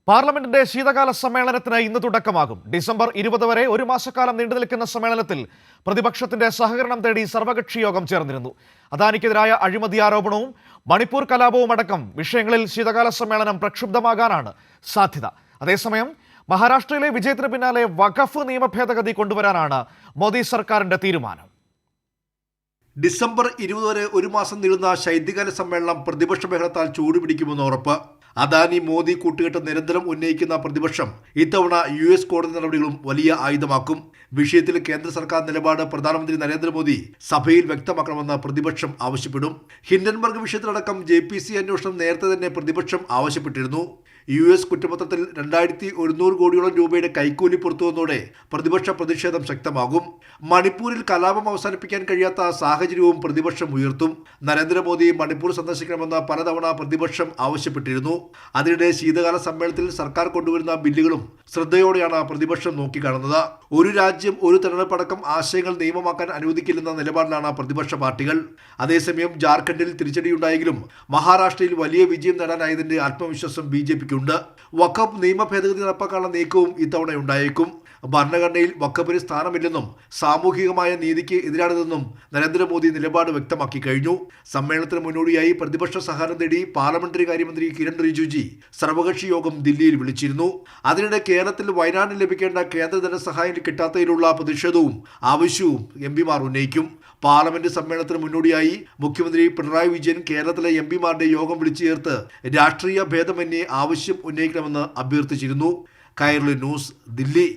പാർലമെന്റിന്റെ ശീതകാല സമ്മേളനത്തിന് ഇന്ന് തുടക്കമാകും. ഡിസംബർ 20 വരെ ഒരു മാസക്കാലം നീണ്ടുനിൽക്കുന്ന സമ്മേളനത്തിൽ പ്രതിപക്ഷത്തിന്റെ സഹകരണം തേടി സർവകക്ഷി യോഗം ചേർന്നിരുന്നു. അദാനിക്കെതിരായ അഴിമതി ആരോപണവും മണിപ്പൂർ കലാപവും അടക്കം വിഷയങ്ങളിൽ ശീതകാല സമ്മേളനം പ്രക്ഷുബ്ധമാകാനാണ് സാധ്യത. അതേസമയം മഹാരാഷ്ട്രയിലെ വിജയത്തിന് പിന്നാലെ വഖഫ് നിയമ ഭേദഗതി കൊണ്ടുവരാനാണ് മോദി സർക്കാരിന്റെ തീരുമാനം. ഡിസംബർ 20 വരെ ഒരു മാസം നീളുന്ന ശൈത്യകാല സമ്മേളനം പ്രതിപക്ഷ ബഹളത്താൽ ചൂടുപിടിക്കുമെന്ന് ഉറപ്പ്. അദാനി മോദി കൂട്ടുകെട്ട് നിരന്തരം ഉന്നയിക്കുന്ന പ്രതിപക്ഷം ഇത്തവണ US കോടതി നടപടികളും വലിയ ആയുധമാക്കും. വിഷയത്തിൽ കേന്ദ്ര സർക്കാർ നിലപാട് പ്രധാനമന്ത്രി നരേന്ദ്രമോദി സഭയിൽ വ്യക്തമാക്കണമെന്ന് പ്രതിപക്ഷം ആവശ്യപ്പെടും. ഹിൻഡൻബർഗ് വിഷയത്തിലടക്കം JPC അന്വേഷണം നേരത്തെ തന്നെ പ്രതിപക്ഷം ആവശ്യപ്പെട്ടിരുന്നു. US കുറ്റപത്രത്തിൽ 2100 കോടിയോളം രൂപയുടെ കൈക്കൂലി പുറത്തുവന്നതോടെ പ്രതിപക്ഷ പ്രതിഷേധം ശക്തമാകും. മണിപ്പൂരിൽ കലാപം അവസാനിപ്പിക്കാൻ കഴിയാത്ത സാഹചര്യവും പ്രതിപക്ഷം ഉയർത്തും. നരേന്ദ്രമോദി മണിപ്പൂർ സന്ദർശിക്കണമെന്ന് പലതവണ പ്രതിപക്ഷം ആവശ്യപ്പെട്ടിരുന്നു. അതിനിടെ ശീതകാല സമ്മേളനത്തിൽ സർക്കാർ കൊണ്ടുവരുന്ന ബില്ലുകളും ശ്രദ്ധയോടെയാണ് പ്രതിപക്ഷം നോക്കിക്കാണുന്നത്. ഒരു രാജ്യം ഒരു തെരഞ്ഞെടുപ്പ് അടക്കം ആശയങ്ങൾ നിയമമാക്കാൻ അനുവദിക്കില്ലെന്ന നിലപാടിലാണ് പ്രതിപക്ഷ പാർട്ടികൾ. അതേസമയം ജാർഖണ്ഡിൽ തിരിച്ചടിയുണ്ടായെങ്കിലും മഹാരാഷ്ട്രയിൽ വലിയ വിജയം നേടാനായതിന്റെ ആത്മവിശ്വാസം BJPക്ക് ഉണ്ട്. വഖഫ് നിയമ ഭേദഗതി നടപ്പാക്കാനുള്ള നീക്കവും ഇത്തവണ ഉണ്ടായേക്കും. ഭരണഘടനയിൽ വഖഫിന് സ്ഥാനമില്ലെന്നും സാമൂഹികമായ നീതിക്ക് എതിരാണിതെന്നും നരേന്ദ്രമോദി നിലപാട് വ്യക്തമാക്കി കഴിഞ്ഞു. സമ്മേളനത്തിന് മുന്നോടിയായി പ്രതിപക്ഷ സഹകരണം തേടി പാർലമെന്ററി കാര്യമന്ത്രി കിരൺ റിജിജു സർവകക്ഷി യോഗം ദില്ലിയിൽ വിളിച്ചിരുന്നു. അതിനിടെ കേരളത്തിൽ വയനാടിന് ലഭിക്കേണ്ട കേന്ദ്ര ധനസഹായം കിട്ടാത്തതിലുള്ള പ്രതിഷേധവും ആവശ്യവും MP മാർ ഉന്നയിക്കും. പാർലമെന്റ് സമ്മേളനത്തിന് മുന്നോടിയായി മുഖ്യമന്ത്രി പിണറായി വിജയൻ കേരളത്തിലെ MP മാരുടെ യോഗം വിളിച്ചു ചേർത്ത് രാഷ്ട്രീയ ഭേദമന്യേ ആവശ്യം ഉന്നയിക്കണമെന്ന് അഭ്യർത്ഥിച്ചിരുന്നു. കൈരളി ന്യൂസ്, ദില്ലി.